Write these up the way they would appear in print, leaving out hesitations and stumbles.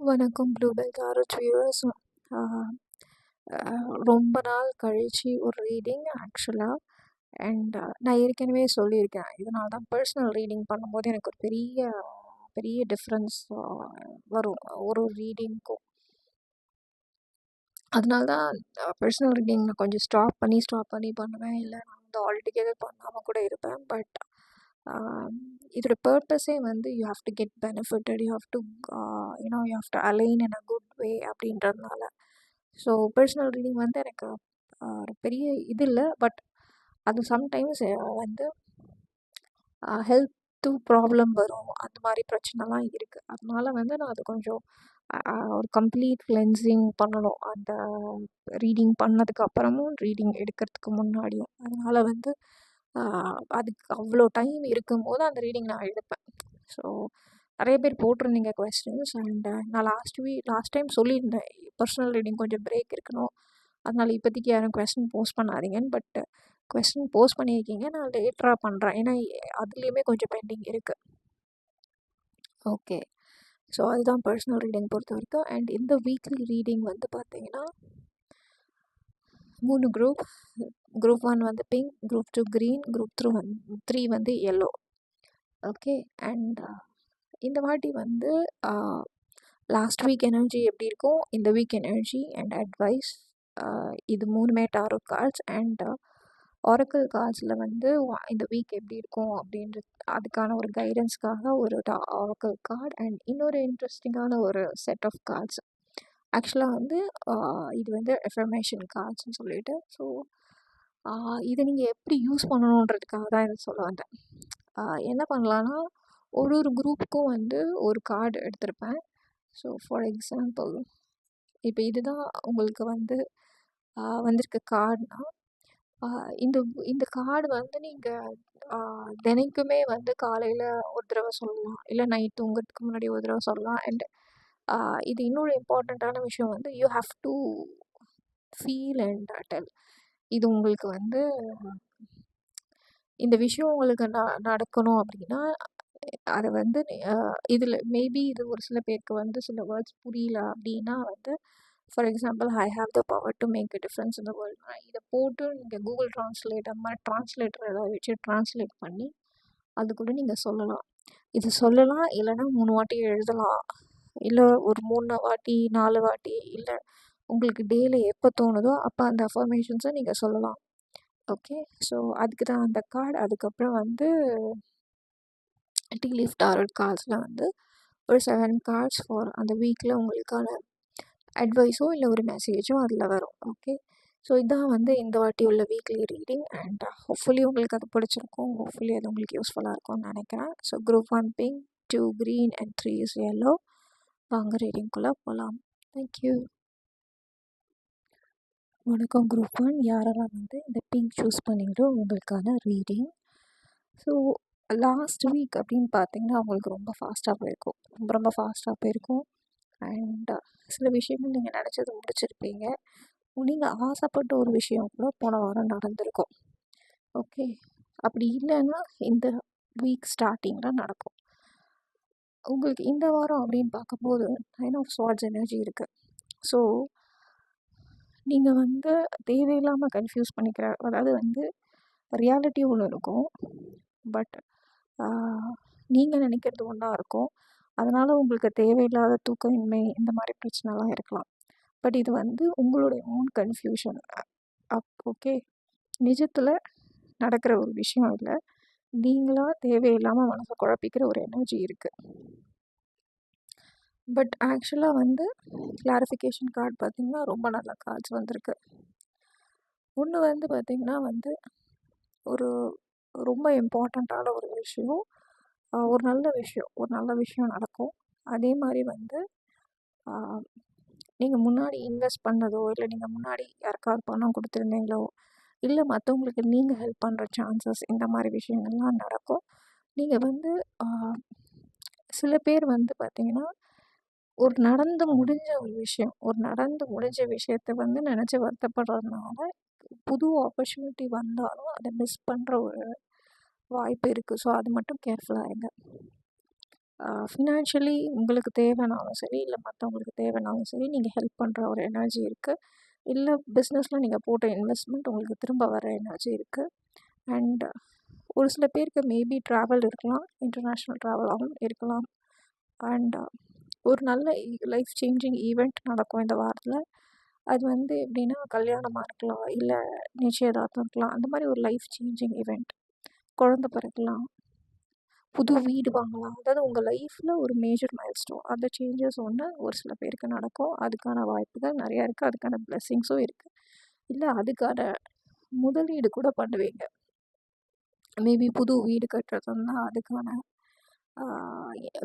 வணக்கம் Bluebell target viewers. ரொம்ப நாள் கழிச்சு ஒரு ரீடிங் ஆக்சுவலாக. அண்ட் நான் ஏற்கனவே சொல்லியிருக்கேன், இதனால தான் பர்சனல் ரீடிங் பண்ணும்போது எனக்கு ஒரு பெரிய பெரிய டிஃப்ரென்ஸ் வரும் ஒரு ரீடிங்க்கும். அதனால தான் பர்சனல் ரீடிங் நான் கொஞ்சம் ஸ்டாப் பண்ணி பண்ணுவேன், இல்லை நான் வந்து ஆல்டுகெதர் பண்ணாமல் கூட இருப்பேன். பட் இதோட பர்பஸே வந்து you have to get benefitted, you have to you have to align in a good way அப்படின்றதுனால. ஸோ பர்சனல் ரீடிங் வந்து எனக்கு ஒரு பெரிய இது இல்லை. பட் அது சம்டைம்ஸ் வந்து ஹெல்த் ப்ராப்ளம் வரும், அந்த மாதிரி பிரச்சனைலாம் இருக்குது. அதனால வந்து நான் அது கொஞ்சம் ஒரு கம்ப்ளீட் கிளென்சிங் பண்ணணும், அந்த ரீடிங் பண்ணதுக்கு அப்புறமும் ரீடிங் எடுக்கிறதுக்கு முன்னாடியும். அதனால் வந்து அதுக்கு அவ்வளோ டைம் இருக்கும்போது அந்த ரீடிங் நான் எடுப்பேன். ஸோ நிறைய பேர் போட்டிருந்தீங்க கொஸ்டின்ஸ். அண்ட் நான் லாஸ்ட் டைம் சொல்லியிருந்தேன், பர்சனல் ரீடிங் கொஞ்சம் பிரேக் இருக்கணும், அதனால் இப்போதைக்கு யாரும் கொஸ்டின் போஸ்ட் பண்ணாதீங்கன்னு. பட் கொஸ்டின் போஸ்ட் பண்ணியிருக்கீங்க, நான் லேட்டராக பண்ணுறேன், ஏன்னா அதுலேயுமே கொஞ்சம் பெண்டிங் இருக்குது. ஓகே, ஸோ அதுதான் பர்சனல் ரீடிங் பொறுத்த வரைக்கும். அண்ட் இந்த வீக்லி ரீடிங் வந்து பார்த்தீங்கன்னா 3 குரூப். குரூப் 1 வந்து பிங்க், குரூப் 2 க்ரீன், குரூப் 3 வந்து எல்லோ. ஓகே, அண்ட் இந்த வாட்டி வந்து லாஸ்ட் வீக் எனர்ஜி எப்படி இருக்கும், இந்த வீக் எனர்ஜி அண்ட் அட்வைஸ், இது 3மே டாரோ கார்ட்ஸ். அண்ட் ஆரக்கிள் கார்ட்ஸில் வந்து இந்த வீக் எப்படி இருக்கும் அப்படின்றது, அதுக்கான ஒரு கைடன்ஸ்க்காக ஒரு ஆரக்கிள் கார்டு அண்ட் இன்னொரு இன்ட்ரெஸ்டிங்கான ஒரு செட் ஆஃப் கார்ட்ஸ். ஆக்சுவலாக வந்து இது வந்து எஃபர்மேஷன் கார்ட்ஸ்ன்னு சொல்லிட்டு. ஸோ இதை நீங்கள் எப்படி யூஸ் பண்ணணுன்றதுக்காக தான் இதை சொல்ல வந்தேன். என்ன பண்ணலான்னா, ஒரு குரூப்புக்கும் வந்து ஒரு கார்டு எடுத்திருப்பேன். ஸோ ஃபார் எக்ஸாம்பிள், இப்போ இதுதான் உங்களுக்கு வந்து வந்திருக்க கார்டுனா, இந்த இந்த கார்டு வந்து நீங்கள் தினைக்குமே வந்து காலையில் ஒரு தடவை சொல்லலாம், இல்லை நைட் தூங்குறதுக்கு முன்னாடி ஒரு தடவை சொல்லலாம். அண்ட் இது இன்னொரு இம்பார்ட்டண்ட்டான விஷயம் வந்து you have to feel and tell. இது உங்களுக்கு வந்து இந்த விஷயம் உங்களுக்கு நடக்கணும் அப்படின்னா, அதை வந்து இதில் மேபி இது ஒரு சில பேருக்கு வந்து சில வேர்ட்ஸ் புரியல அப்படின்னா வந்து, for example, I have the power to make a difference in the world. இதை போட்டு நீங்கள் கூகுள் ட்ரான்ஸ்லேட் அந்த மாதிரி ட்ரான்ஸ்லேட்டர் ஏதாவது வச்சு ட்ரான்ஸ்லேட் பண்ணி அது கூட நீங்கள் சொல்லலாம். இது சொல்லலாம், இல்லைன்னா 3 வாட்டி எழுதலாம், இல்லை ஒரு 3 வாட்டி 4 வாட்டி, இல்லை உங்களுக்கு டேயில் எப்போ தோணுதோ அப்போ அந்த அஃபர்மேஷன்ஸை நீங்கள் சொல்லலாம். ஓகே, ஸோ அதுக்கு தான் அந்த கார்டு. அதுக்கப்புறம் வந்து டீ லீஃப் டாரட் கார்ட்ஸில் வந்து ஒரு 7 கார்ட்ஸ் ஃபார் அந்த வீக்கில் உங்களுக்கான அட்வைஸோ இல்லை ஒரு மெசேஜோ அதில் வரும். ஓகே, ஸோ இதான் வந்து இந்த வாட்டி உள்ள வீக்லி ரீடிங். அண்ட் ஹோப்ஃபுல்லி உங்களுக்கு அது பிடிச்சிருக்கும், ஹோப்ஃபுல்லி அது உங்களுக்கு யூஸ்ஃபுல்லாக இருக்கும்னு நினைக்கிறேன். So group 1 pink, 2 green and 3 is yellow. வாங்க ரீடிங்குள்ளே போகலாம். தேங்க்யூ. வணக்கம் குரூப் 1. யாரெல்லாம் வந்து இந்த பிங்க் சூஸ் பண்ணிங்களோ உங்களுக்கான ரீடிங். ஸோ லாஸ்ட் வீக் அப்படின்னு பார்த்தீங்கன்னா உங்களுக்கு ரொம்ப ஃபாஸ்ட்டாக போயிருக்கும், ரொம்ப ஃபாஸ்ட்டாக போயிருக்கும். அண்ட் சில விஷயங்கள் நீங்கள் நினச்சது முடிச்சிருப்பீங்க, நீங்கள் ஆசைப்பட்ட ஒரு விஷயம் கூட போன வாரம் நடந்திருக்கும். ஓகே, அப்படி இல்லைன்னா இந்த வீக் ஸ்டார்டிங்கில் நடக்கும். உங்களுக்கு இந்த வாரம் அப்படின்னு பார்க்கும்போது 9 ஆஃப் ஸ்வார்ட்ஸ் எனர்ஜி இருக்குது. ஸோ நீங்கள் வந்து தேவையில்லாமல் கன்ஃபியூஸ் பண்ணிக்கிற, அதாவது வந்து ரியாலிட்டி ஒன்று இருக்கும், பட் நீங்கள் நினைக்கிறது ஒன்றா இருக்கும். அதனால் உங்களுக்கு தேவையில்லாத தூக்கமின்மை இந்த மாதிரி பிரச்சனைலாம் இருக்கலாம். பட் இது வந்து உங்களுடைய ஓன் கன்ஃபியூஷன். ஓகே, நிஜத்தில் நடக்கிற ஒரு விஷயம் இல்லை, நீங்களாக தேவையில்லாமல் மனசை குழப்பிக்கிற ஒரு எனர்ஜி இருக்குது. பட் ஆக்சுவலாக வந்து கிளாரிஃபிகேஷன் கார்டு பார்த்திங்கன்னா ரொம்ப நல்ல கார்ட்ஸ் வந்திருக்கு. ஒன்று வந்து பார்த்திங்கன்னா வந்து ஒரு ரொம்ப இம்பார்ட்டண்ட்டான ஒரு விஷயம், ஒரு நல்ல விஷயம் நடக்கும். அதே மாதிரி வந்து நீங்கள் முன்னாடி இன்வெஸ்ட் பண்ணதோ, இல்லை நீங்கள் முன்னாடி யாருக்காவது பணம் கொடுத்துருந்தீங்களோ, இல்லை மற்றவங்களுக்கு நீங்கள் ஹெல்ப் பண்ணுற சான்சஸ், இந்த மாதிரி விஷயங்கள்லாம் நடக்கும். நீங்கள் வந்து சில பேர் வந்து பார்த்திங்கன்னா ஒரு நடந்து முடிஞ்ச விஷயத்த வந்து நினச்சி வருத்தப்படுறதுனால புது ஆப்பர்ச்சுனிட்டி வந்தாலும் அதை மிஸ் பண்ணுற ஒரு வாய்ப்பு இருக்குது. ஸோ அது மட்டும் கேர்ஃபுல்லாக இருங்க. ஃபினான்ஷியலி உங்களுக்கு தேவைனாலும் சரி, இல்லை மற்றவங்களுக்கு தேவைனாலும் சரி, நீங்கள் ஹெல்ப் பண்ணுற ஒரு எனர்ஜி இருக்குது. இல்லை பிஸ்னஸில் நீங்கள் போட்ட இன்வெஸ்ட்மெண்ட் உங்களுக்கு திரும்ப வர எனர்ஜி இருக்குது. அண்ட் ஒரு சில பேருக்கு மேபி ட்ராவல் இருக்கலாம், இன்டர்நேஷ்னல் ட்ராவலாகவும் இருக்கலாம். அண்ட் ஒரு நல்ல லைஃப் சேஞ்சிங் ஈவெண்ட் நடக்கும் இந்த வாரத்தில். அது வந்து எப்படின்னா கல்யாணமாக இருக்கலாம், இல்லை நிச்சயதார்த்தம் இருக்கலாம். அந்த மாதிரி ஒரு லைஃப் சேஞ்சிங் ஈவெண்ட், குழந்த பிறக்கலாம், புது வீடு வாங்கலாம். அதாவது உங்கள் லைஃப்பில் ஒரு மேஜர் மைல்ஸ்டோன், அந்த சேஞ்சஸ் ஒன்று ஒரு சில பேருக்கு நடக்கும். அதுக்கான வாய்ப்புகள் நிறையா இருக்குது, அதுக்கான பிளெஸ்ஸிங்ஸும் இருக்குது. இல்லை அதுக்கான முதலீடு கூட பண்ணுவீங்க. மேபி புது வீடு கட்டுறதுன்னா அதுக்கான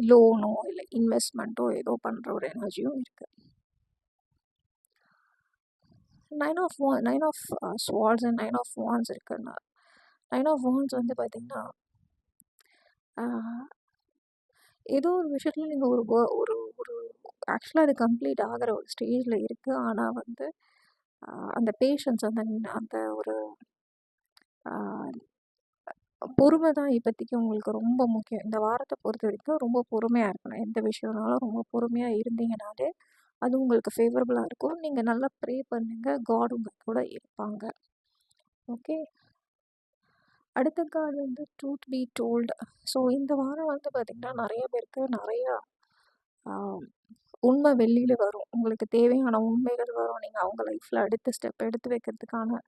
லோனோ இல்லை இன்வெஸ்ட்மெண்ட்டோ ஏதோ பண்ணுற ஒரு எனர்ஜியும் இருக்குது. 9 of swords and 9 of wands இருக்குன்னா, 9 ஆஃப் வான்ஸ் வந்து பார்த்திங்கன்னா ஏதோ ஒரு விஷயத்தில் நீங்கள் ஒரு ஒரு ஒரு ஆக்சுவலாக அது கம்ப்ளீட் ஆகிற ஒரு ஸ்டேஜில் இருக்குது. ஆனால் வந்து அந்த பேஷன்ஸ், அந்த அந்த ஒரு பொறுமை தான் இப்போதைக்கு உங்களுக்கு ரொம்ப முக்கியம். இந்த வாரத்தை பொறுத்த வரைக்கும் ரொம்ப பொறுமையாக இருக்கணும். எந்த விஷயம்னாலும் ரொம்ப பொறுமையாக இருந்தீங்கனாலே அது உங்களுக்கு ஃபேவரபுளாக இருக்கும். நீங்கள் நல்லா ப்ரே பண்ணுங்கள், காட் உங்கள் கூட இருப்பாங்க. ஓகே, அடுத்த கார்டு வந்து ட்ரூத் பி டோல்டு. ஸோ இந்த வாரம் வந்து பார்த்திங்கன்னா நிறைய பேருக்கு நிறையா உண்மை வெளியில் வரும். உங்களுக்கு தேவையான உண்மைகள் வரும். நீங்கள் அவங்க லைஃப்பில் அடுத்த ஸ்டெப் எடுத்து வைக்கிறதுக்கான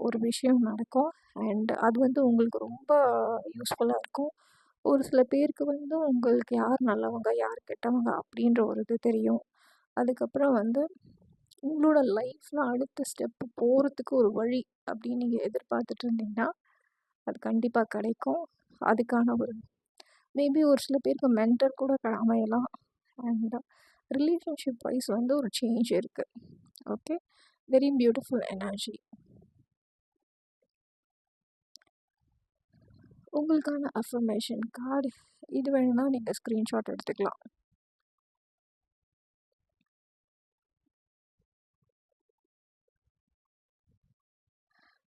ஒரு விஷயம் நடக்கும். அண்ட் அது வந்து உங்களுக்கு ரொம்ப யூஸ்ஃபுல்லாக இருக்கும். ஒரு சில பேருக்கு வந்து உங்களுக்கு யார் நல்லவங்க யார் கெட்டவங்க அப்படின்ற ஒரு இது தெரியும். அதுக்கப்புறம் வந்து உங்களோட லைஃப்பில் அடுத்த ஸ்டெப்பு போகிறதுக்கு ஒரு வழி அப்படின்னு நீங்கள் எதிர்பார்த்துட்டு இருந்தீங்கன்னா அது கண்டிப்பாக கிடைக்கும். அதுக்கான ஒரு மேபி ஒரு சில பேருக்கு மென்டர் கூட அமையலாம். அண்ட் ரிலேஷன்ஷிப் வைஸ் வந்து ஒரு சேஞ்ச் இருக்குது. Okay, very beautiful energy. உங்களுக்கான அஃபர்மேஷன் கார்டு இது வேணும்னா நீங்கள் ஸ்க்ரீன்ஷாட் எடுத்துக்கலாம்.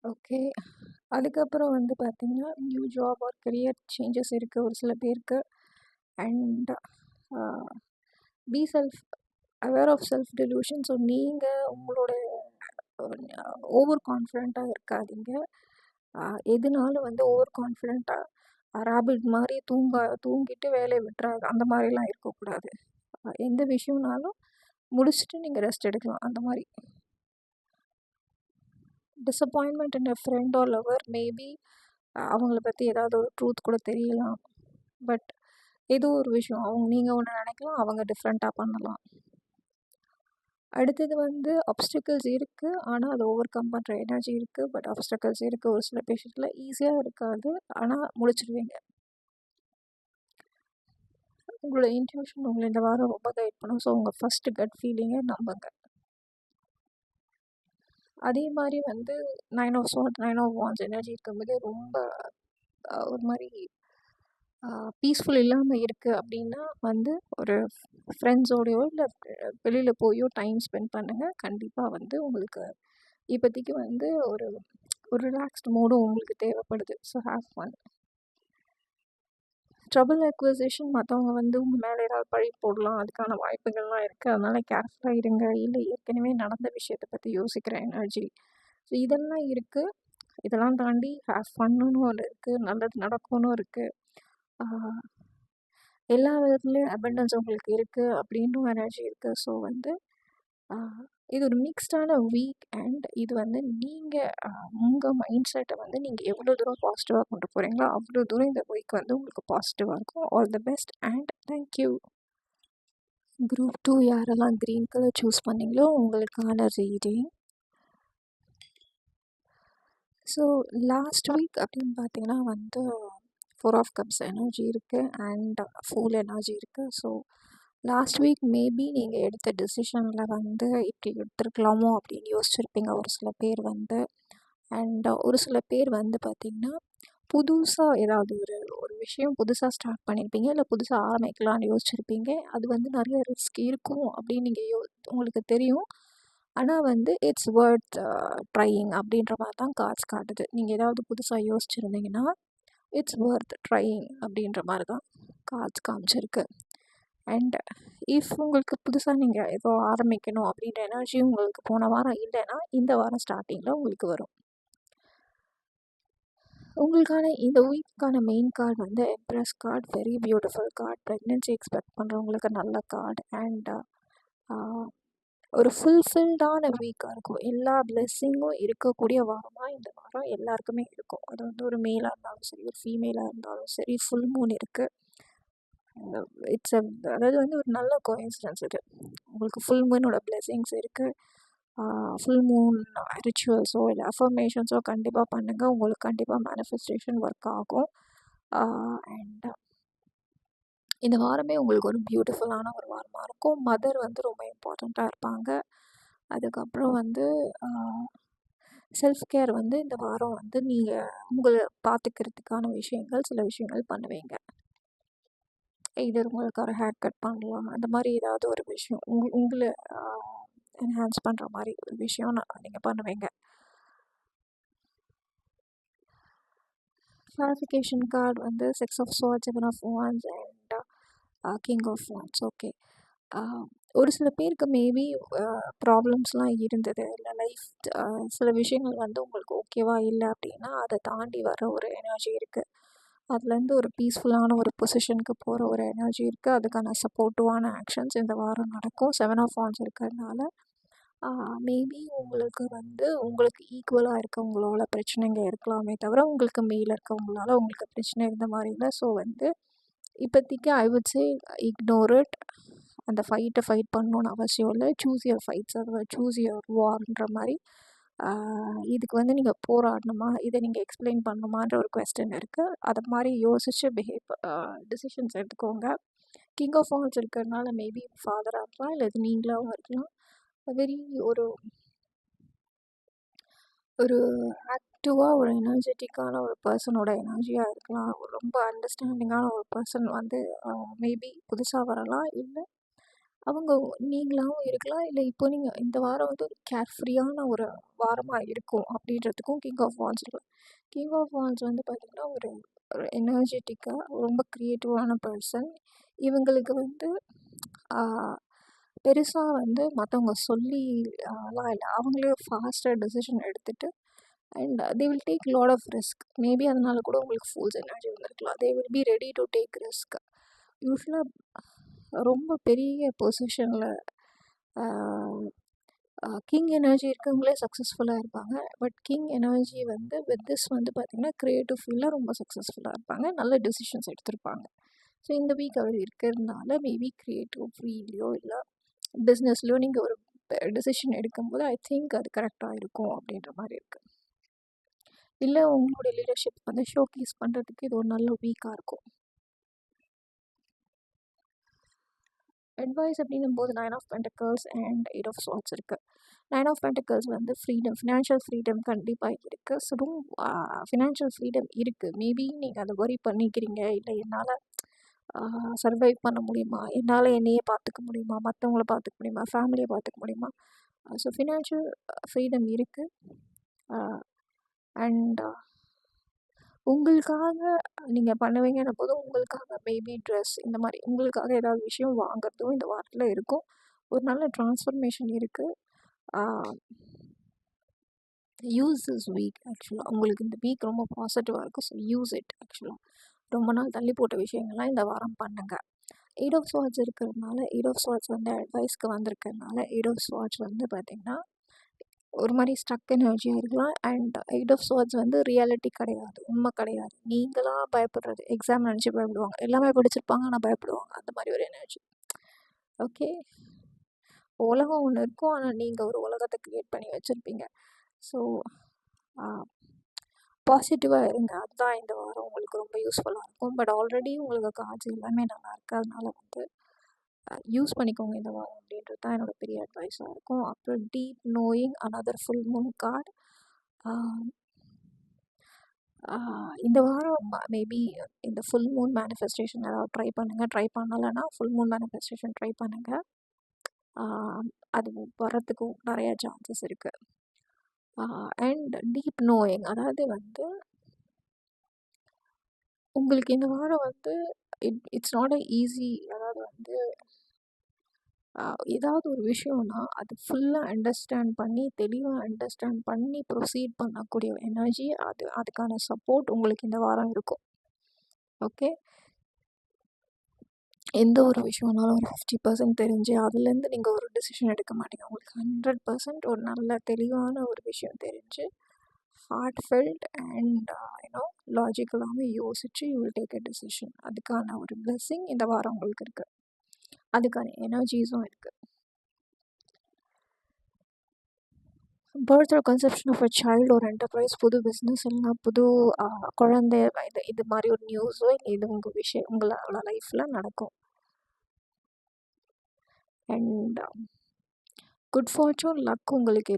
ஓகே, அதுக்கப்புறம் வந்து பார்த்திங்கன்னா new job or career changes இருக்குது ஒரு சில பேருக்கு. And be self aware of self delusion. So நீங்கள் உங்களோட ஓவர் கான்ஃபிடெண்ட்டாக இருக்காதீங்க. எதுனாலும் வந்து ஓவர் கான்ஃபிடெண்ட்டாக ரேபிட் மாதிரி தூங்கிட்டு வேலையை விட்டுறாது, அந்த மாதிரிலாம் இருக்கக்கூடாது. எந்த விஷயம்னாலும் முடிச்சுட்டு நீங்கள் ரெஸ்ட் எடுக்கலாம். அந்த மாதிரி டிசப்பாயின்மெண்ட் இன் எ ஃப்ரெண்ட் ஆர் லவர், மேபி அவங்கள பற்றி ஏதாவது ஒரு ட்ரூத் கூட தெரியலாம். பட் ஏதோ ஒரு விஷயம் நீங்கள் ஒன்று நினைக்கலாம், அவங்க டிஃப்ரெண்ட்டாக பண்ணலாம். அடுத்தது வந்து அப்டிக்கல்ஸ் இருக்குது, ஆனால் அதை ஓவர் கம் பண்ணுற எனர்ஜி இருக்குது. பட் அப்டிக்கல்ஸ் இருக்குது ஒரு சில பேஷண்ட்டில், ஈஸியாக இருக்காது, ஆனால் முடிச்சிடுவீங்க. உங்களோட இன்ட்யூஷன் உங்களை இந்த வாரம் ரொம்ப கைட் பண்ணும். ஸோ உங்கள் ஃபஸ்ட்டு கட் ஃபீலிங்கை நம்புங்க. அதே மாதிரி வந்து 9 of swords 9 of wands energy இருக்கும்போது ரொம்ப ஒரு மாதிரி பீஸ்ஃபுல் இல்லாமல் இருக்குது அப்படின்னா வந்து ஒரு ஃப்ரெண்ட்ஸோடையோ இல்லை வெளியில் போயோ டைம் ஸ்பெண்ட் பண்ணுங்கள். கண்டிப்பாக வந்து உங்களுக்கு இப்போதைக்கு வந்து ஒரு ஒரு ரிலாக்ஸ்டு மூடும் உங்களுக்கு தேவைப்படுது. So have fun. Trouble acquisition, மற்றவங்க வந்து உங்கள் மேலே ஏதாவது பழி போடலாம், அதுக்கான வாய்ப்புகள்லாம் இருக்குது. அதனால் கேர்ஃபுல்லாக இருங்க. இல்லை ஏற்கனவே நடந்த விஷயத்தை பற்றி யோசிக்கிற எனர்ஜி, ஸோ இதெல்லாம் இருக்குது. இதெல்லாம் தாண்டி ஹேவ் ஃபன்னுன்னு ஒன்று இருக்குது, நல்லது நடக்கும்னு இருக்குது. எல்லா விதத்துலேயும் அபண்டன்ஸ் உங்களுக்கு இருக்குது அப்படின்னும் எனர்ஜி இருக்குது. ஸோ வந்து இது ஒரு மிக்ஸ்டான வீக். அண்ட் இது வந்து நீங்கள் உங்கள் மைண்ட் செட்டை வந்து நீங்கள் எவ்வளோ தூரம் பாசிட்டிவாக கொண்டு போகிறீங்களோ அவ்வளோ தூரம் இந்த வீக் வந்து உங்களுக்கு பாசிட்டிவாக இருக்கும். All the best and thank you. Group 2 யாரெல்லாம் க்ரீன் கலர் சூஸ் பண்ணிங்களோ உங்களுக்கான ரீடிங். ஸோ லாஸ்ட் வீக் அப்படின்னு பார்த்தீங்கன்னா வந்து 4 ஆஃப் கப்ஸ் எனர்ஜி இருக்குது அண்ட் ஃபுல் எனர்ஜி இருக்குது. ஸோ லாஸ்ட் வீக் மேபி நீங்கள் எடுத்த டெசிஷனில் வந்து இப்படி எடுத்துருக்கலாமோ அப்படின்னு யோசிச்சுருப்பீங்க ஒரு சில பேர் வந்து. அண்ட் ஒரு சில பேர் வந்து பார்த்திங்கன்னா புதுசாக ஏதாவது ஒரு விஷயம் புதுசாக ஸ்டார்ட் பண்ணியிருப்பீங்க, இல்லை புதுசாக ஆரம்பிக்கலான்னு யோசிச்சுருப்பீங்க. அது வந்து நிறைய ரிஸ்க் இருக்கும் அப்படின்னு நீங்கள் உங்களுக்கு தெரியும். ஆனால் வந்து இட்ஸ் வர்த் ட்ரையிங் அப்படின்ற மாதிரி தான் கார்ட்ஸ் காட்டுது. நீங்கள் ஏதாவது புதுசாக யோசிச்சுருந்தீங்கன்னா இட்ஸ் ஒர்த் ட்ரையிங் அப்படின்ற மாதிரி தான் கார்ட்ஸ் காமிச்சிருக்கு. அண்ட் இஃப் உங்களுக்கு புதுசாக நீங்கள் ஏதோ ஆரம்பிக்கணும் அப்படின்ற எனர்ஜி உங்களுக்கு போன வாரம் இல்லைன்னா இந்த வாரம் ஸ்டார்டிங்கில் உங்களுக்கு வரும். உங்களுக்கான இந்த வீக்கான மெயின் கார்டு வந்து embrace card, very beautiful card. Pregnancy expect பண்ணுறவங்களுக்கு நல்ல கார்டு. அண்ட் ஒரு ஃபுல்ஃபில்டான வீக்காக இருக்கும். எல்லா பிளெஸ்ஸிங்கும் இருக்கக்கூடிய வாரமாக இந்த வாரம் எல்லாருக்குமே இருக்கும். அது வந்து ஒரு மேலாக இருந்தாலும் சரி, ஒரு ஃபீமேலாக இருந்தாலும் சரி. ஃபுல் மூன் இருக்குது. இட்ஸ் அதாவது வந்து ஒரு நல்ல கோஇன்சிடென்ஸ் இது. உங்களுக்கு ஃபுல் மூனோட பிளெஸ்ஸிங்ஸ் இருக்குது. ஃபுல் மூன் ரிச்சுவல்ஸோ இல்லை அஃபர்மேஷன்ஸோ கண்டிப்பாக பண்ணுங்கள். உங்களுக்கு கண்டிப்பாக மேனிஃபெஸ்டேஷன் ஒர்க் ஆகும். அண்ட் இந்த வாரமே உங்களுக்கு ஒரு பியூட்டிஃபுல்லான ஒரு வாரமாக இருக்கும். மதர் வந்து ரொம்ப இம்பார்ட்டண்ட்டாக இருப்பாங்க. அதுக்கப்புறம் வந்து செல்ஃப் கேர் வந்து இந்த வாரம் வந்து நீங்கள் உங்களை பார்த்துக்கிறதுக்கான சில விஷயங்கள் பண்ணுவீங்க. இது உங்களுக்கு ஒரு ஹேர் கட் பண்ணலாம், அந்த மாதிரி ஏதாவது ஒரு விஷயம் உங்களை என்ஹான்ஸ் பண்ணுற மாதிரி ஒரு விஷயம் நீங்கள் பண்ணுவீங்க. கிளாரிஃபிகேஷன் கார்டு வந்து 6 of Swords, 7 of Wands and King of Wands. Okay, ஒரு சில பேருக்கு மேபி ப்ராப்ளம்ஸ்லாம் இருந்தது, இல்லை லைஃப் சில விஷயங்கள் வந்து உங்களுக்கு ஓகேவா இல்லை அப்படின்னா அதை தாண்டி வர ஒரு எனர்ஜி இருக்குது. அதுலேருந்து ஒரு பீஸ்ஃபுல்லான ஒரு பொசிஷனுக்கு போகிற ஒரு எனர்ஜி இருக்குது. அதுக்கான சப்போர்ட்டிவான ஆக்ஷன்ஸ் இந்த வாரம் நடக்கும். 7 of Wands இருக்கிறதுனால மேபி உங்களுக்கு வந்து உங்களுக்கு ஈக்குவலாக இருக்கவங்களோட பிரச்சனைங்க இருக்கலாமே தவிர உங்களுக்கு மேலே இருக்கவங்களால உங்களுக்கு பிரச்சனை இருந்த மாதிரி இல்லை. ஸோ வந்து இப்போதைக்கு I would say ignore it. அந்த ஃபைட்டை ஃபைட் பண்ணணுன்னு அவசியம் இல்லை. சூஸ் யுவர் ஃபைட்ஸ், அதாவது சூஸ் யுவர் வார்ன்ற மாதிரி. இதுக்கு வந்து நீங்கள் போராடணுமா, இதை நீங்கள் எக்ஸ்பிளைன் பண்ணணுமான்ற ஒரு கொஸ்டின் இருக்குது. அதை மாதிரி யோசித்து டிசிஷன்ஸ் எடுத்துக்கோங்க. கிங் ஆஃப் வாண்ட்ஸ் இருக்கிறதுனால மேபி ஃபாதராக இருக்கலாம், இல்லை இது நீங்களாகவும் இருக்கலாம். வெரி ஒரு ஒரு ஆக்டிவாக ஒரு எனர்ஜெட்டிக்கான ஒரு பர்சனோட எனர்ஜியாக இருக்கலாம். ரொம்ப அண்டர்ஸ்டாண்டிங்கான ஒரு பர்சன் வந்து மேபி புதுசாக வரலாம், இல்லை அவங்க நீங்களாகவும் இருக்கலாம். இல்லை இப்போ நீங்கள் இந்த வாரம் வந்து ஒரு கேர்ஃப்ரீயான ஒரு வாரமாக இருக்கும் அப்படின்றதுக்கும் கிங் ஆஃப் வாண்ட்ஸ் இருக்கும். கிங் ஆஃப் வாண்ட்ஸ் வந்து பார்த்திங்கன்னா ஒரு ஒரு எனர்ஜெட்டிக்காக ரொம்ப க்ரியேட்டிவான பர்சன். இவங்களுக்கு வந்து பெருசாக வந்து மற்றவங்க சொல்லிலாம் இல்லை, அவங்களே ஃபாஸ்ட்டாக டெசிஷன் எடுத்துகிட்டு and they will take lot of risk. Maybe அதனால கூட உங்களுக்கு ஃபூல்ஸ் எனர்ஜி வந்திருக்கலாம். They will be ready to take risk. யூஸ்வலாக ரொம்ப பெரிய பொசிஷனில் கிங் எனர்ஜி இருக்கவங்களே சக்ஸஸ்ஃபுல்லாக இருப்பாங்க. பட் கிங் எனர்ஜி வந்து வித் திஸ் வந்து பார்த்திங்கன்னா க்ரியேட்டிவ் ஃபீல்டில் ரொம்ப சக்ஸஸ்ஃபுல்லாக இருப்பாங்க, நல்ல டெசிஷன்ஸ் எடுத்திருப்பாங்க. ஸோ இந்த வீக் அவர் இருக்கிறதுனால மேபி க்ரியேட்டிவ் ஃபீல்ட்லையோ இல்லை பிஸ்னஸ்லையோ நீங்கள் ஒரு டெசிஷன் எடுக்கும்போது ஐ திங்க் அது கரெக்டாக இருக்கும் அப்படின்ற மாதிரி இருக்குது. இல்லை உங்களோட லீடர்ஷிப் வந்து ஷோகேஸ் பண்ணுறதுக்கு இது ஒரு நல்ல வீக்காக இருக்கும். அட்வைஸ் அப்படின்னும் போது 9 of Pentacles and 8 of Swords இருக்குது. 9 of Pentacles வந்து ஃப்ரீடம், ஃபினான்ஷியல் ஃப்ரீடம் கண்டிப்பாக இருக்குது. ஸோ ஃபினான்ஷியல் ஃப்ரீடம் இருக்குது. மேபி நீங்கள் அதை வரி பண்ணிக்கிறீங்க, இல்லை என்னால் சர்வைவ் பண்ண முடியுமா, என்னால் என்னையே பார்த்துக்க முடியுமா, மற்றவங்கள பார்த்துக்க முடியுமா, ஃபேமிலியை பார்த்துக்க முடியுமா. ஸோ ஃபினான்ஷியல் ஃப்ரீடம் இருக்குது. அண்ட் உங்களுக்காக நீங்கள் பண்ணுவீங்கன்னும் போது உங்களுக்காக பேபி ட்ரெஸ் இந்த மாதிரி உங்களுக்காக ஏதாவது விஷயம் வாங்குறதும் இந்த வாரத்தில் இருக்கும். ஒரு நல்ல ட்ரான்ஸ்ஃபர்மேஷன் இருக்குது. Use this week. ஆக்சுவலாக உங்களுக்கு இந்த வீக் ரொம்ப பாசிட்டிவாக இருக்கும். So use it. ஆக்சுவலாக ரொம்ப நாள் தள்ளி போட்ட விஷயங்கள்லாம் இந்த வாரம் பண்ணுங்கள். 8 of Swords இருக்கிறதுனால 8 of Swords வந்து அட்வைஸ்க்கு வந்திருக்கிறதுனால 8 of Swords வந்து பார்த்திங்கன்னா ஒரு மாதிரி ஸ்ட்ரக் எனர்ஜியாக இருக்கலாம். அண்ட் 8 of Swords வந்து ரியாலிட்டி கிடையாது, உண்மை கிடையாது. நீங்களாக பயப்படுறது, எக்ஸாம் நினச்சி பயப்படுவாங்க, எல்லாமே படிச்சிருப்பாங்க ஆனால் பயப்படுவாங்க, அந்த மாதிரி ஒரு எனர்ஜி. ஓகே, உலகம் ஒன்று இருக்கும், ஆனால் நீங்கள் ஒரு உலகத்தை க்ரியேட் பண்ணி வச்சுருப்பீங்க. ஸோ பாசிட்டிவாக இருங்க, அதுதான் இந்த வாரம் உங்களுக்கு ரொம்ப யூஸ்ஃபுல்லாக இருக்கும். பட் ஆல்ரெடி உங்களுக்கு கார்ட்ஸ் எல்லாமே நல்லா இருக்குது, அதனால வந்து யூஸ் பண்ணிக்கோங்க இந்த வாரம் அப்படின்றது தான் என்னோடய பெரிய அட்வைஸாக இருக்கும். அப்புறம் deep knowing another full Moon card. இந்த வாரம் மேபி இந்த ஃபுல் மூன் மேனிஃபெஸ்டேஷன் ஏதாவது ட்ரை பண்ணுங்கள். ட்ரை பண்ணலைன்னா ஃபுல் மூன் மேனிஃபெஸ்டேஷன் ட்ரை பண்ணுங்கள். அது வர்றதுக்கும் நிறையா சான்சஸ் இருக்குது. அண்ட் டீப் நோயிங், அதாவது வந்து உங்களுக்கு இந்த வாரம் வந்து இட்ஸ் நாட் அ ஈஸி. அதாவது வந்து ஏதாவது ஒரு விஷயம்னா அது ஃபுல்லாக அண்டர்ஸ்டாண்ட் பண்ணி தெளிவாக அண்டர்ஸ்டாண்ட் பண்ணி ப்ரொசீட் பண்ணக்கூடிய எனர்ஜி அதுக்கான சப்போர்ட் உங்களுக்கு இந்த வாரம் இருக்கும். ஓகே, எந்த ஒரு விஷயம்னாலும் ஒரு 50% தெரிஞ்சு அதுலேருந்து நீங்கள் ஒரு டிசிஷன் எடுக்க மாட்டீங்க. உங்களுக்கு 100% ஒரு நல்ல தெளிவான ஒரு விஷயம் தெரிஞ்சு ஹார்ட் ஃபெல்ட் அண்ட் லாஜிக்கலாகவும் யோசித்து you will take a decision. அதுக்கான ஒரு பிளெஸ்ஸிங் இந்த வாரம் உங்களுக்கு இருக்குது, அதுக்கான எனர்ஜிஸும் இருக்குது. Birth or conception of a child ஒரு என்டர்பிரைஸ், புது பிஸ்னஸ், இல்லைனா புது குழந்தை, இது மாதிரி ஒரு நியூஸோ இல்லை இது உங்கள் விஷயம் உங்களோட லைஃப்பில் நடக்கும். அண்ட் குட் ஃபார்ச்சூன், லக் உங்களுக்கு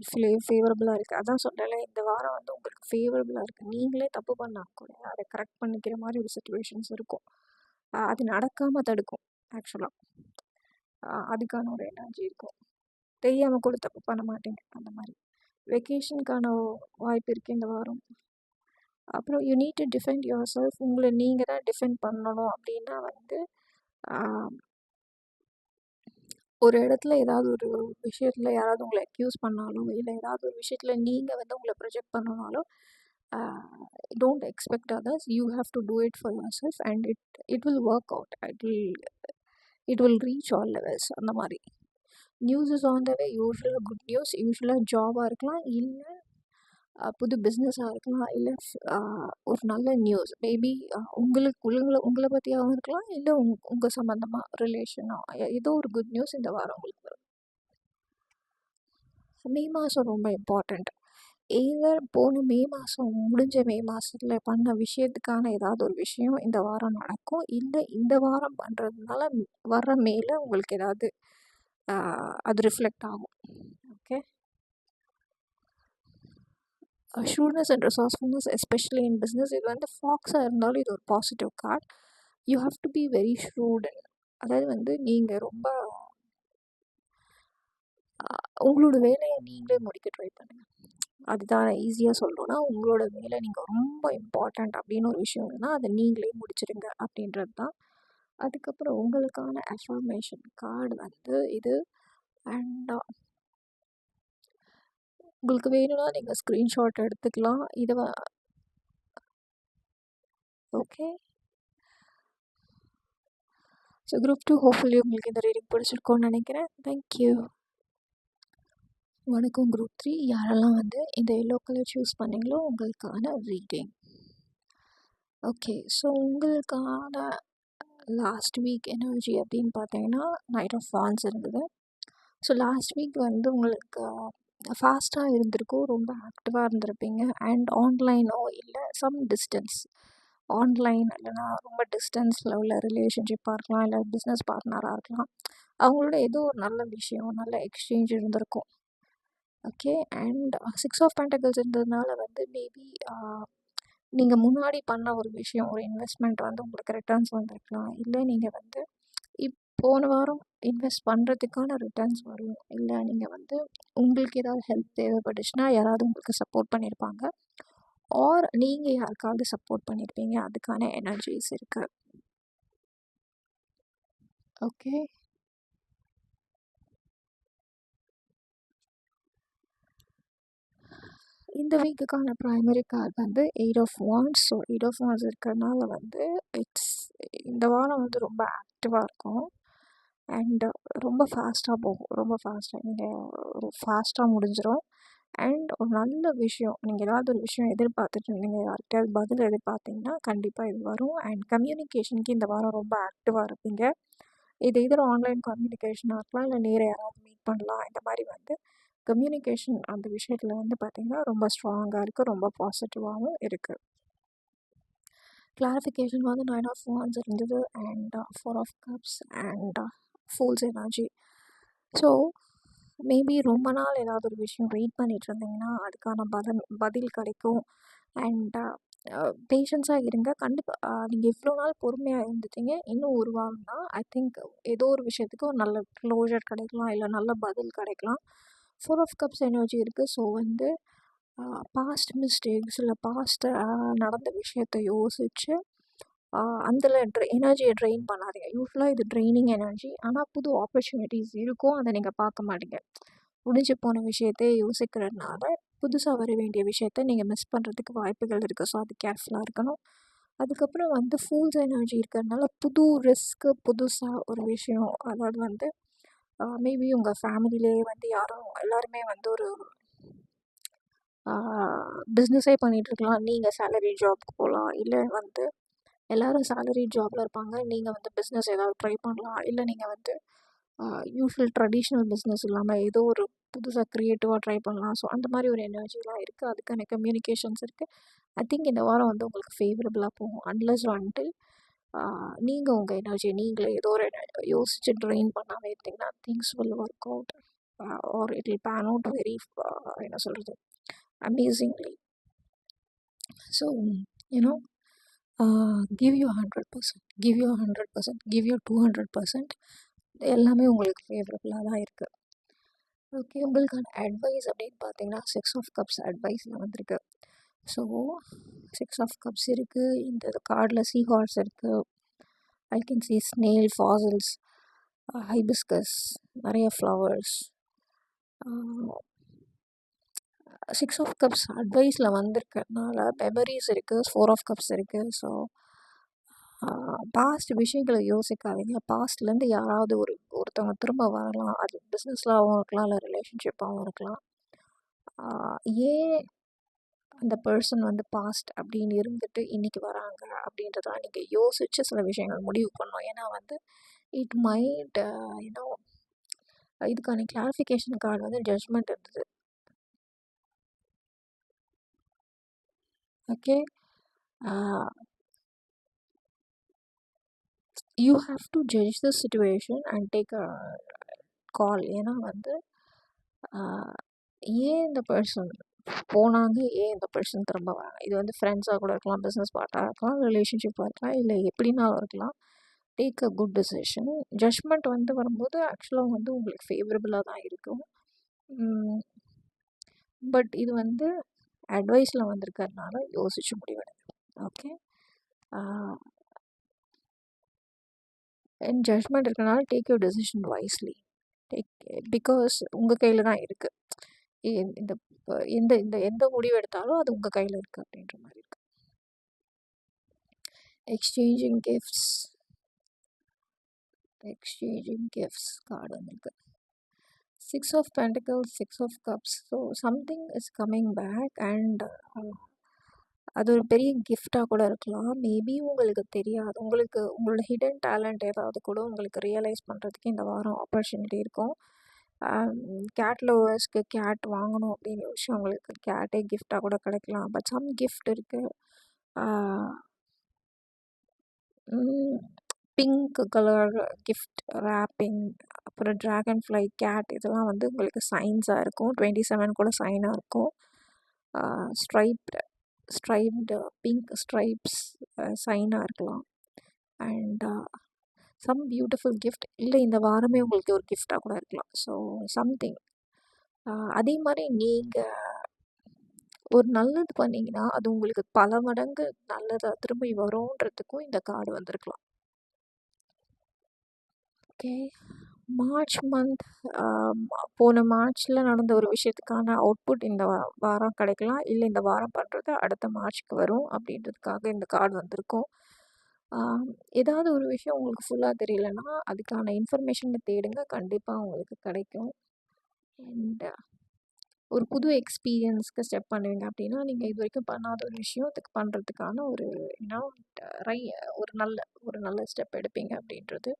ஃபேவரபுளாக இருக்குது. அதான் சொல்கிறேன்ல, இந்த வாரம் வந்து உங்களுக்கு ஃபேவரபுளாக இருக்குது. நீங்களே தப்பு பண்ணால் கூட அதை கரெக்ட் பண்ணிக்கிற மாதிரி ஒரு சுச்சுவேஷன்ஸ் இருக்கும். அது நடக்காமல் தடுக்கும். ஆக்சுவலாக அதுக்கான ஒரு எனர்ஜி இருக்கும். தெரியாமல் கூட தப்பு பண்ண மாட்டீங்க. அந்த மாதிரி வெக்கேஷனுக்கான வாய்ப்பு இருக்குது இந்த வாரம். அப்புறம் you need to defend your self. உங்களை நீங்கள் தான் டிஃபெண்ட் பண்ணணும். அப்படின்னா வந்து ஒரு இடத்துல ஏதாவது ஒரு விஷயத்தில் யாராவது உங்களை அக்யூஸ் பண்ணாலும் இல்லை ஏதாவது ஒரு விஷயத்தில் நீங்கள் வந்து உங்களை ப்ரொஜெக்ட் பண்ணனாலும் don't expect others. You have to do it for yourself and it will work out. It will reach all levels. அந்த மாதிரி news is on the way. யூஸ்வலாக குட் நியூஸ், யூஸ்வலாக ஜாபாக இருக்கலாம், இல்லை புது பிஸ்னஸாக இருக்கலாம், இல்லை ஒரு நல்ல நியூஸ் மேபி உங்களை பற்றியாகவும் இருக்கலாம், இல்லை உங்கள் சம்மந்தமாக ரிலேஷனாக ஏதோ ஒரு குட் நியூஸ் இந்த வாரம் உங்களுக்கு வரும். மே மாதம் ரொம்ப இம்பார்ட்டண்ட். போன மே மாதம் முடிஞ்ச மே மாதத்தில் பண்ண விஷயத்துக்கான ஏதாவது ஒரு விஷயம் இந்த வாரம் நடக்கும். இல்லை இந்த வாரம் பண்ணுறதுனால வர்ற மேலே உங்களுக்கு ஏதாவது அது ரிஃப்ளெக்ட் ஆகும். Okay, sureness and resourcefulness especially in business. இது வந்து ஃபாக்ஸாக இருந்தாலும் இது ஒரு positive card. You have to be very shrewd. அதாவது வந்து நீங்கள் ரொம்ப உங்களோட வேலையை நீங்களே முடிக்க ட்ரை பண்ணுங்கள். அதுதான் ஈஸியாக சொல்லணும்னா, உங்களோட வேலை நீங்கள் ரொம்ப இம்பார்ட்டண்ட் அப்படின்னு ஒரு விஷயம் இருந்தால் அதை நீங்களே முடிச்சிடுங்க அப்படின்றது தான். அதுக்கப்புறம் உங்களுக்கான அஃபர்மேஷன் கார்டு வந்து இது. அண்ட் உங்களுக்கு வேணும்னா நீங்கள் ஸ்க்ரீன்ஷாட் எடுத்துக்கலாம். இதை ஓகே. ஸோ குரூப் 2 ஹோப்ஃபுல்லி உங்களுக்கு இந்த ரீடிங் பிடிச்சிருக்கோன்னு நினைக்கிறேன். தேங்க்யூ. வணக்கம் குரூப் 3. யாரெல்லாம் வந்து இந்த எல்லோ கலர் சூஸ் பண்ணிங்களோ உங்களுக்கான ரீடிங். ஓகே, ஸோ உங்களுக்கான லாஸ்ட் வீக் எனர்ஜி அப்படின்னு பார்த்தீங்கன்னா நைட் ஆஃப் வான்ஸ் இருந்தது. ஸோ லாஸ்ட் வீக் வந்து உங்களுக்கு ஃபாஸ்ட்டாக இருந்திருக்கும், ரொம்ப ஆக்டிவாக இருந்திருப்பீங்க. அண்ட் ஆன்லைனோ இல்லை சம் டிஸ்டன்ஸ் ஆன்லைன் இல்லைனா ரொம்ப டிஸ்டன்ஸில் உள்ள ரிலேஷன்ஷிப்பாக இருக்கலாம், இல்லை பிஸ்னஸ் பார்ட்னராக இருக்கலாம், அவங்களோட ஏதோ ஒரு நல்ல விஷயம் நல்ல எக்ஸ்சேஞ்ச் இருந்திருக்கும். ஓகே, அண்ட் 6 ஆஃப் பென்டக்கிள்ஸ் இருந்ததுனால வந்து மேபி நீங்கள் முன்னாடி பண்ண ஒரு விஷயம், ஒரு இன்வெஸ்ட்மெண்ட் வந்து உங்களுக்கு ரிட்டர்ன்ஸ் வந்திருக்கலாம், இல்லை நீங்கள் வந்து போன வாரம் இன்வெஸ்ட் பண்ணுறதுக்கான ரிட்டர்ன்ஸ் வரும், இல்லை நீங்கள் வந்து உங்களுக்கு ஏதாவது ஹெல்ப் தேவைப்பட்டுச்சுன்னா யாராவது உங்களுக்கு சப்போர்ட் பண்ணியிருப்பாங்க, ஆர் நீங்கள் யாருக்காவது சப்போர்ட் பண்ணியிருப்பீங்க. அதுக்கான எனர்ஜிஸ் இருக்குது. ஓகே, இந்த வீக்குக்கான ப்ரைமரி கார்டு வந்து 8 of wands. So 8 of wands இருக்கிறதுனால வந்து இந்த வாரம் வந்து ரொம்ப ஆக்டிவாக இருக்கும் அண்ட் ரொம்ப ஃபாஸ்ட்டாக போகும். ரொம்ப ஃபாஸ்ட்டாக நீங்கள் ஒரு ஃபாஸ்ட்டாக முடிஞ்சிடும். அண்ட் ஒரு நல்ல விஷயம், நீங்கள் ஏதாவது ஒரு விஷயம் எதிர்பார்த்துட்டு நீங்கள் யார்கிட்டயாவது பதில் எதிர்பார்த்தீங்கன்னா கண்டிப்பாக இது வரும். அண்ட் கம்யூனிகேஷனுக்கு இந்த வாரம் ரொம்ப ஆக்டிவாக இருப்பீங்க. இது ஆன்லைன் கம்யூனிகேஷனாக இருக்கலாம், இல்லை நேராக யாராவது மீட் பண்ணலாம். இந்த மாதிரி வந்து கம்யூனிகேஷன் அந்த விஷயத்தில் வந்து பார்த்திங்கன்னா ரொம்ப ஸ்ட்ராங்காக இருக்குது, ரொம்ப பாசிட்டிவாகவும் இருக்குது. கிளாரிஃபிகேஷன் வந்து 9 ஆஃப் வான்ஸ் இருந்தது and 4 of cups and fools energy. So maybe ரொம்ப நாள் ஏதாவது ஒரு விஷயம் வெயிட் பண்ணிகிட்டு இருந்தீங்கன்னா அதுக்கான பதில் கிடைக்கும். அண்ட் பேஷன்ஸாக இருங்க. கண்டிப்பாக நீங்கள் இவ்வளோ நாள் பொறுமையாக இருந்துட்டீங்க, இன்னும் ஒரு வாரம் தான். ஐ திங்க் ஏதோ ஒரு விஷயத்துக்கு ஒரு நல்ல க்ளோஷர் கிடைக்கலாம், இல்லை நல்ல பதில் கிடைக்கலாம். 4 ஆஃப் கப்ஸ் எனர்ஜி இருக்குது. ஸோ வந்து பாஸ்ட் மிஸ்டேக்ஸ் இல்லை பாஸ்ட்டு நடந்த விஷயத்தை யோசித்து அதில் எனர்ஜியை ட்ரெயின் பண்ணாதீங்க. யூஸ்வலாக இது ட்ரெயினிங் எனர்ஜி. ஆனால் புது ஆப்பர்ச்சுனிட்டிஸ் இருக்கும், அதை நீங்கள் பார்க்க மாட்டீங்க. முடிஞ்சு போன விஷயத்தை யோசிக்கிறதுனால புதுசாக வர வேண்டிய விஷயத்த நீங்கள் மிஸ் பண்ணுறதுக்கு வாய்ப்புகள் இருக்குது. ஸோ அது கேர்ஃபுல்லாக இருக்கணும். அதுக்கப்புறம் வந்து ஃபூல்ஸ் எனர்ஜி இருக்கிறதுனால புது ரிஸ்க்கு, புதுசாக ஒரு விஷயம், அதாவது வந்து மேபி உங்கள் ஃபேமிலியிலே வந்து யாரும் எல்லாருமே வந்து ஒரு பிஸ்னஸே பண்ணிகிட்ருக்கலாம். நீங்கள் சேலரி ஜாப்க்கு போகலாம். இல்லை வந்து எல்லோரும் சேலரி ஜாபில் இருப்பாங்க, நீங்கள் வந்து பிஸ்னஸ் ஏதாவது ட்ரை பண்ணலாம். இல்லை நீங்கள் வந்து யூஷுவல் ட்ரெடிஷ்னல் பிஸ்னஸ் இல்லாமல் ஏதோ ஒரு புதுசாக க்ரியேட்டிவாக ட்ரை பண்ணலாம். ஸோ அந்த மாதிரி ஒரு எனர்ஜிலாம் இருக்குது. அதுக்கான கம்யூனிகேஷன்ஸ் இருக்குது. ஐ திங்க் இந்த வாரம் வந்து உங்களுக்கு ஃபேவரபுளாக போகும். அன்லெஸ் அன்டில் நீங்கள் உங்கள் எனர்ஜியை நீங்களே ஏதோ ஒரு யோசித்து ட்ரெயின் பண்ணாமல் இருந்தீங்கன்னா things will work out R it will pan out very என்ன சொல்கிறது amazingly. So you know give you 100%, give you 100%, give you 200%. எல்லாமே உங்களுக்கு ஃபேவரபுளாக தான் இருக்குது. ஓகே, உங்களுக்கான அட்வைஸ் அப்படின்னு பார்த்தீங்கன்னா 6 ஆஃப் கப்ஸ் அட்வைஸில் வந்திருக்கு. ஸோ 6 ஆஃப் கப்ஸ் இருக்குது. இந்த கார்டில் சீ ஹார்ஸ் இருக்குது. I can see snail, fossils, hibiscus, நிறைய ஃப்ளவர்ஸ். 6 ஆஃப் கப்ஸ் அட்வைஸில் வந்திருக்கிறதுனால மெமரிஸ் இருக்குது. 4 ஆஃப் கப்ஸ் இருக்குது. ஸோ பாஸ்ட் விஷயங்களை யோசிக்காதீங்க. பாஸ்ட்லேருந்து யாராவது ஒருத்தவங்க திரும்ப வரலாம். அது பிஸ்னஸ்லாகவும் இருக்கலாம், இல்லை ரிலேஷன்ஷிப்பாகவும் இருக்கலாம். ஏன் அந்த பர்சன் வந்து பாஸ்ட் அப்படின்னு இருந்துட்டு இன்றைக்கி வராங்க அப்படின்றதெல்லாம் நீங்கள் யோசித்து சில விஷயங்கள் முடிவு பண்ணணும். ஏன்னா வந்து இட் மைட் யூனோ இதுக்கான கிளாரிஃபிகேஷன் கார்டு வந்து ஜட்ஜ்மெண்ட் இருந்தது. Okay, you have to judge the situation and take a call. ஏன்னா வந்து ஏன் இந்த பர்சன் போனாங்க, ஏன் இந்த பர்சன் திரும்ப வராங்க. இது வந்து ஃப்ரெண்ட்ஸாக கூட இருக்கலாம், பிஸ்னஸ் பார்ட்னராக இருக்கலாம், ரிலேஷன்ஷிப்பாக இருக்கலாம், இல்லை எப்படினாலும் இருக்கலாம். Take a good decision. Judgment வந்து வரும்போது ஆக்சுவலாக வந்து உங்களுக்கு ஃபேவரபுளாக தான் இருக்கும். பட் இது வந்து அட்வைஸில் வந்திருக்கிறதுனால யோசிச்சு முடிவெடுங்க. ஓகே, அண்ட் ஜட்ஜ்மெண்ட் இருக்கிறனால take your decision wisely. Because உங்கள் கையில் தான் இருக்குது. இந்த எந்த இந்த எந்த முடிவு எடுத்தாலும் அது உங்கள் கையில் இருக்குது அப்படின்ற மாதிரி இருக்குது. எக்ஸ்சேஞ்சிங் கிஃப்ட்ஸ் கார்டு வந்துருக்கு. 6 of pentacles, 6 of cups. So something is coming back and அது ஒரு பெரிய கிஃப்டாக கூட இருக்கலாம். மேபி உங்களுக்கு தெரியாது, உங்களோட ஹிடன் டேலண்ட் ஏதாவது கூட உங்களுக்கு ரியலைஸ் பண்ணுறதுக்கு இந்த வாரம் ஆப்பர்ச்சுனிட்டி இருக்கும். கேட் லவர்ஸ்க்கு கேட் வாங்கணும் அப்படின்னு யோசிச்சு உங்களுக்கு கேட்டே கிஃப்டாக கூட கிடைக்கலாம். பட் சம் கிஃப்ட் இருக்குது. பிங்க் கலர் கிஃப்ட் ரேப்பிங், அப்புறம் ட்ராகன் ஃப்ளை, கேட், இதெல்லாம் வந்து உங்களுக்கு சைன்ஸாக இருக்கும். 27 கூட சைனாக இருக்கும். ஸ்ட்ரைப்டு பிங்க் ஸ்ட்ரைப்ஸ் சைனாக இருக்கலாம். அண்ட் சம் பியூட்டிஃபுல் கிஃப்ட், இல்லை இந்த வாரமே உங்களுக்கு ஒரு கிஃப்டாக கூட இருக்கலாம். So something. அதே மாதிரி நீங்கள் ஒரு நல்லது பண்ணிங்கன்னா அது உங்களுக்கு பல மடங்கு நல்லதாக திரும்பி வரும்ன்றதுக்கும் இந்த கார்டு வந்திருக்கலாம். ஓகே, மார்ச் மந்த் போன மார்ச்சில் நடந்த ஒரு விஷயத்துக்கான அவுட்புட் இந்த வாரம் கிடைக்கலாம். இல்லை இந்த வாரம் பண்ணுறது அடுத்த மார்ச்சுக்கு வரும் அப்படின்றதுக்காக இந்த கார்டு வந்திருக்கும். ஏதாவது ஒரு விஷயம் உங்களுக்கு ஃபுல்லாக தெரியலன்னா அதுக்கான இன்ஃபர்மேஷனை தேடுங்க, கண்டிப்பாக உங்களுக்கு கிடைக்கும். அண்ட் ஒரு புது எக்ஸ்பீரியன்ஸ்க்கு ஸ்டெப் பண்ணுவீங்க அப்படின்னா நீங்கள் இது வரைக்கும் பண்ணாத ஒரு விஷயம் அதுக்கு பண்ணுறதுக்கான ஒரு ஒரு நல்ல ஸ்டெப் எடுப்பீங்க அப்படின்றது.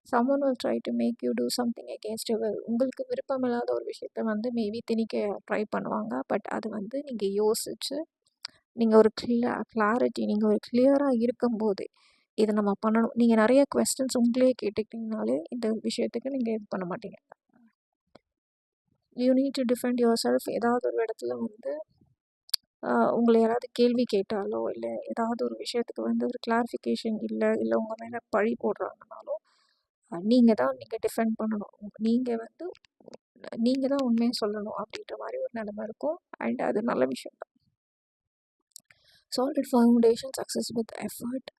someone will try to make you do something against your will. உங்களுக்கு விருப்பமில்லாத ஒரு விஷயத்த வந்து மேபி திணிக்க ட்ரை பண்ணுவாங்க. பட் அது வந்து நீங்கள் யோசித்து நீங்கள் ஒரு கிளாரிட்டி, நீங்கள் ஒரு கிளியராக இருக்கும்போது இதை நம்ம பண்ணணும். நீங்கள் நிறைய கொஸ்டின்ஸ் உங்களே கேட்டுக்கிட்டிங்கனாலே இந்த விஷயத்துக்கு நீங்கள் இது பண்ண மாட்டீங்க. You need to defend your self. ஏதாவது ஒரு இடத்துல வந்து உங்களை யாராவது கேள்வி கேட்டாலோ, இல்லை ஏதாவது ஒரு விஷயத்துக்கு வந்து ஒரு கிளாரிஃபிகேஷன் இல்லை உங்கள் மேலே பழி போடுறாங்கனாலும் நீங்கள் டிஃபெண்ட் பண்ணணும். நீங்கள் தான் உண்மையை சொல்லணும் அப்படின்ற மாதிரி ஒரு நிலைமை இருக்கும். அண்ட் அது நல்ல விஷயம் தான். Solid foundation, success with effort.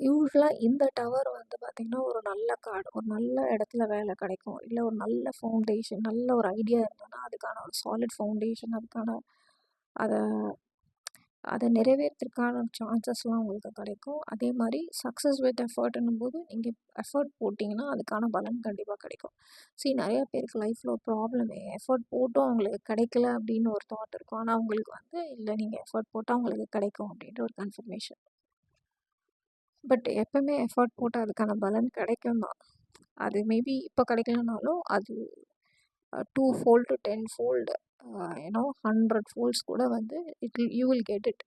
யூஸ்வலாக இந்த டவர் வந்து பார்த்திங்கன்னா ஒரு நல்ல கார்டு, ஒரு நல்ல இடத்துல வேலை கிடைக்கும், இல்லை ஒரு நல்ல ஃபவுண்டேஷன், நல்ல ஒரு ஐடியா இருந்ததுன்னா அதுக்கான ஒரு சாலிட் ஃபவுண்டேஷன், அதுக்கான அதை அதை நிறைவேறதுக்கான சான்சஸ்லாம் உங்களுக்கு கிடைக்கும். அதே மாதிரி சக்ஸஸ் வித் எஃபர்ட்னும் போது நீங்கள் எஃபர்ட் போட்டிங்கன்னா அதுக்கான பலன் கண்டிப்பாக கிடைக்கும். நிறைய பேருக்கு லைஃப்பில் ஒரு ப்ராப்ளமே எஃபர்ட் போட்டும் அவங்களுக்கு கிடைக்கல அப்படின்னு ஒரு தாட் இருக்கும். ஆனால் அவங்களுக்கு வந்து இல்லை, நீங்கள் எஃபர்ட் போட்டால் அவங்களுக்கு கிடைக்கும் அப்படின்ற ஒரு கன்ஃபர்மேஷன். பட் எப்போவுமே எஃபர்ட் போட்டால் அதுக்கான பலன் கிடைக்கும் தான். அது மேபி இப்போ கிடைக்கலனாலும் அது 2 fold to 10 fold 100 folds கூட வந்து you will get it,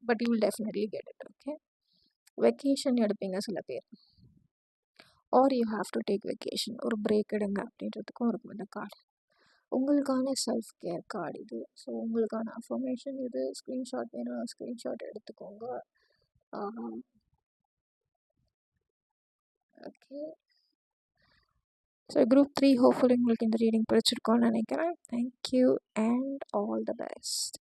but you will definitely get it. Okay, vacation எடுப்பீங்க சில பேர், are you have to take vacation, ஒரு பிரேக் எடுங்க அப்படின்றதுக்கும் இருக்கும் இந்த கார்டு. உங்களுக்கான செல்ஃப் கேர் கார்டு இது. ஸோ உங்களுக்கான அஃபர்மேஷன் இது. ஸ்க்ரீன்ஷாட் வேணும், ஸ்க்ரீன்ஷாட் எடுத்துக்கோங்க. ஓகே, ஸோ குரூப் 3 ஹோப்ஃபுல்லி உங்களுக்கு இந்த ரீடிங் பிடிச்சிருக்கோன்னு நினைக்கிறேன். Thank you and all the best.